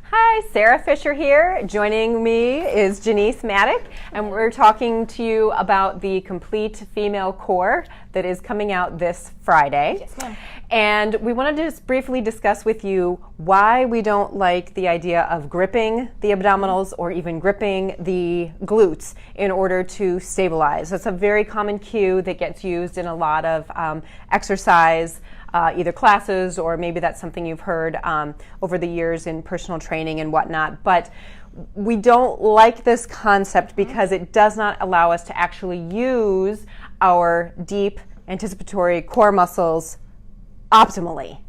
Hi, Sarah Fisher here. Joining me is Janice Maddock, and we're talking to you about the Complete Female Core that is coming out this Friday. Yes, ma'am. And we wanted to just briefly discuss with you why we don't like the idea of gripping the abdominals or even gripping the glutes in order to stabilize. That's a very common cue that gets used in a lot of exercise either classes, or maybe that's something you've heard over the years in personal training and whatnot. But we don't like this concept because it does not allow us to actually use our deep anticipatory core muscles optimally.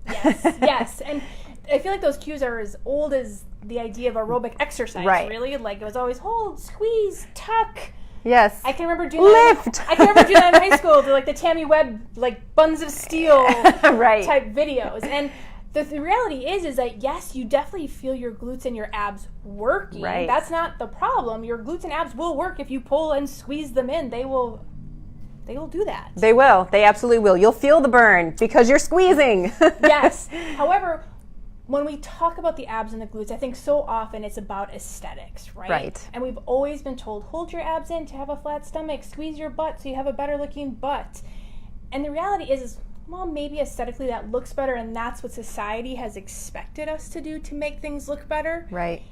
Yes. And I feel like those cues are as old as the idea of aerobic exercise, Right. really. Like it was always hold, squeeze, tuck. Yes. I can remember doing Lift. that. I can remember doing that in high school, like the Tammy Webb, like buns of steel Right. type videos. And the reality is that yes, you definitely feel your glutes and your abs working. Right. That's not the problem. Your glutes and abs will work if you pull and squeeze them in. They will do that. They will. They absolutely will. You'll feel the burn because you're squeezing. Yes. However, when we talk about the abs and the glutes, I think so often it's about aesthetics, right? Right. And we've always been told, hold your abs in to have a flat stomach, squeeze your butt so you have a better looking butt. And the reality is, well, maybe aesthetically that looks better, and that's what society has expected us to do to make things look better. Right.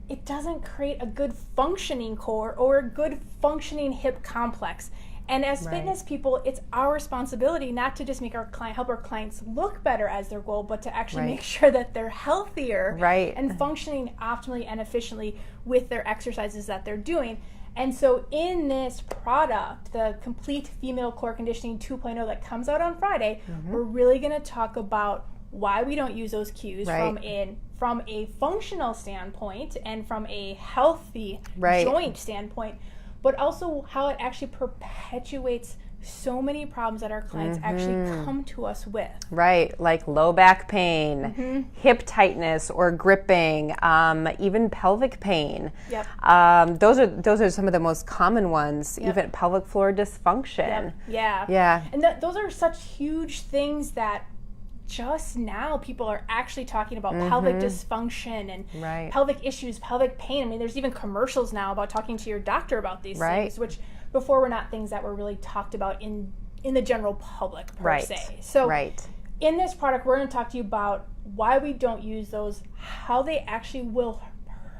It doesn't create a good functioning core or a good functioning hip complex. And as Right. fitness people, it's our responsibility not to just make help our clients look better as their goal, but to actually Right. make sure that they're healthier Right. and functioning optimally and efficiently with their exercises that they're doing. And so in this product, the Complete Female Core Conditioning 2.0 that comes out on Friday, we're really going to talk about why we don't use those cues Right. from a functional standpoint and from a healthy Right. joint standpoint, but also how it actually perpetuates so many problems that our clients actually come to us with. Right, like low back pain, hip tightness or gripping, even pelvic pain. Yep. Those are some of the most common ones. Even pelvic floor dysfunction. Yeah. Yeah. And those are such huge things that just now people are actually talking about pelvic dysfunction and Right. pelvic issues, pelvic pain. I mean, there's even commercials now about talking to your doctor about these Right. things, which before were not things that were really talked about in the general public per Right. se. So Right. in this product, we're going to talk to you about why we don't use those, how they actually will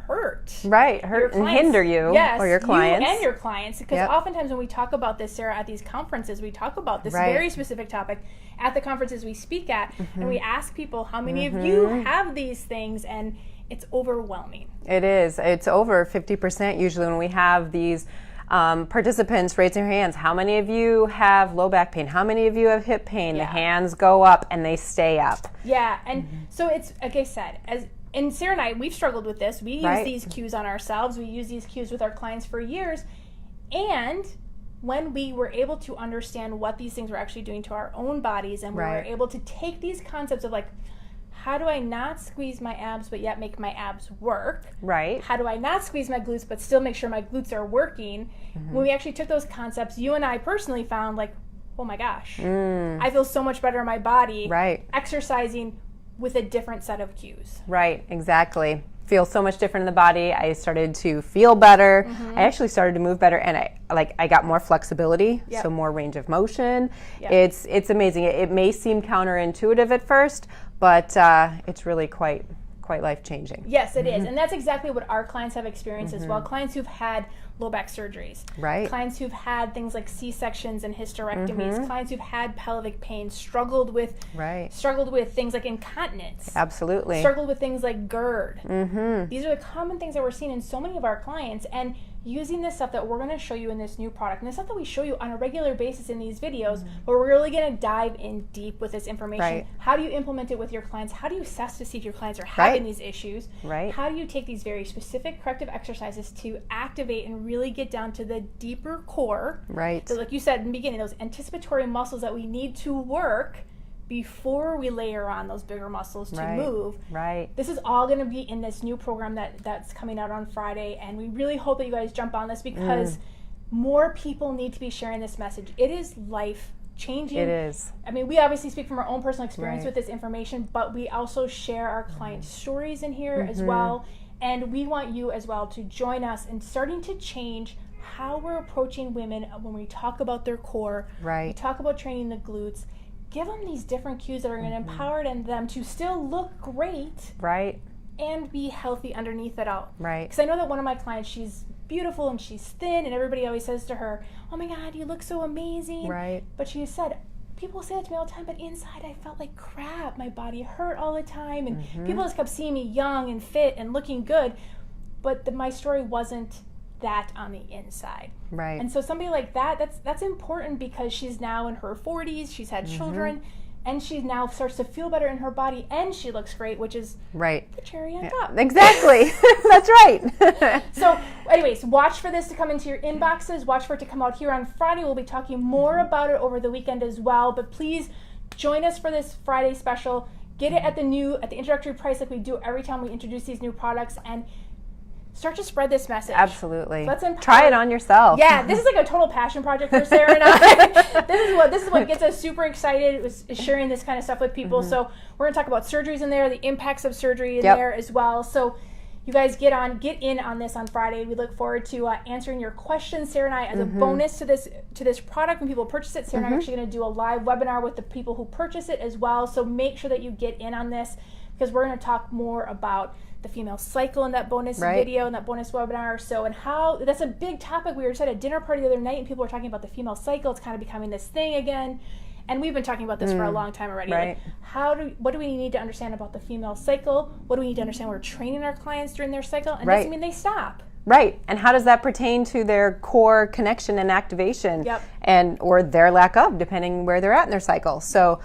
hurt. Right, your hurt and clients. hinder you Yes, or your clients. you and your clients. Because Yep. oftentimes when we talk about this, Sarah, at these conferences, we talk about this Right. very specific topic at the conferences we speak at, and we ask people, how many of you have these things? And it's overwhelming. It is. It's over 50% usually when we have these participants raise their hands. How many of you have low back pain? How many of you have hip pain? Yeah. The hands go up and they stay up. Yeah, and so it's, like I said, and Sarah and I, we've struggled with this. We use Right. these cues on ourselves. We use these cues with our clients for years. And when we were able to understand what these things were actually doing to our own bodies, and we Right. were able to take these concepts of like, how do I not squeeze my abs but yet make my abs work? Right. How do I not squeeze my glutes but still make sure my glutes are working? When we actually took those concepts, you and I personally found like, oh my gosh, I feel so much better in my body Right. exercising with a different set of cues. Right, exactly. Feel so much different in the body. I started to feel better. I actually started to move better, and I got more flexibility, Yep. so more range of motion. Yep. It's amazing. It may seem counterintuitive at first, but it's really quite life-changing. Yes, it is. And that's exactly what our clients have experienced as well. Clients who've had low back surgeries. Right. Clients who've had things like C-sections and hysterectomies. Clients who've had pelvic pain, struggled with things like incontinence. Absolutely. Struggled with things like GERD. These are the common things that we're seeing in so many of our clients. And using this stuff that we're going to show you in this new product, and the stuff that we show you on a regular basis in these videos, but we're really going to dive in deep with this information. Right. How do you implement it with your clients? How do you assess to see if your clients are having these issues? Right. How do you take these very specific corrective exercises to activate and really get down to the deeper core? Right. So like you said in the beginning, those anticipatory muscles that we need to work before we layer on those bigger muscles to move. Right. This is all going to be in this new program that's coming out on Friday, and we really hope that you guys jump on this because more people need to be sharing this message. It is life changing. It is. I mean, we obviously speak from our own personal experience Right. with this information, but we also share our clients' stories in here as well. And we want you as well to join us in starting to change how we're approaching women when we talk about their core, Right. we talk about training the glutes. Give them these different cues that are going to empower them to still look great Right. and be healthy underneath it all. Right. Because I know that one of my clients, she's beautiful and she's thin, and everybody always says to her, "Oh my God, you look so amazing." Right. But she said, people say that to me all the time, but inside I felt like crap. My body hurt all the time, and people just kept seeing me young and fit and looking good. But my story wasn't that on the inside. Right. And so somebody like that's important, because she's now in her 40s, she's had children, and she now starts to feel better in her body, and she looks great, which is Right. the cherry on top. Exactly. That's right. So anyways, watch for this to come into your inboxes. Watch for it to come out here on Friday. We'll be talking more about it over the weekend as well. But please join us for this Friday special. Get it at the introductory price, like we do every time we introduce these new products, and start to spread this message. Absolutely. Let's empower. Try it on yourself. Yeah, this is like a total passion project for Sarah and I. This is what gets us super excited, is sharing this kind of stuff with people. So we're going to talk about surgeries in there, the impacts of surgery in there as well. So you guys get in on this on Friday. We look forward to answering your questions. Sarah and I, as a bonus to this product, when people purchase it, Sarah and I are actually going to do a live webinar with the people who purchase it as well. So make sure that you get in on this, because we're going to talk more about the female cycle in that bonus video and that bonus webinar. So, and how that's a big topic. We were just at a dinner party the other night, and people were talking about the female cycle. It's kind of becoming this thing again. And we've been talking about this for a long time already. Right. Like, what do we need to understand about the female cycle? What do we need to understand when we're training our clients during their cycle? And doesn't mean they stop. Right. And how does that pertain to their core connection and activation? And or their lack of, depending where they're at in their cycle. So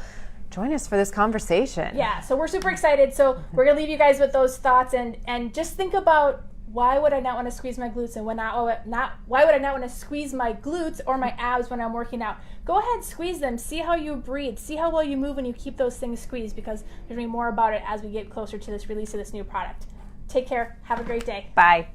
join us for this conversation. Yeah, so we're super excited. So we're going to leave you guys with those thoughts, and just think about, why would I not want to squeeze my glutes, and why would I not want to squeeze my glutes or my abs when I'm working out? Go ahead, squeeze them. See how you breathe. See how well you move when you keep those things squeezed, because there's going to be more about it as we get closer to this release of this new product. Take care. Have a great day. Bye.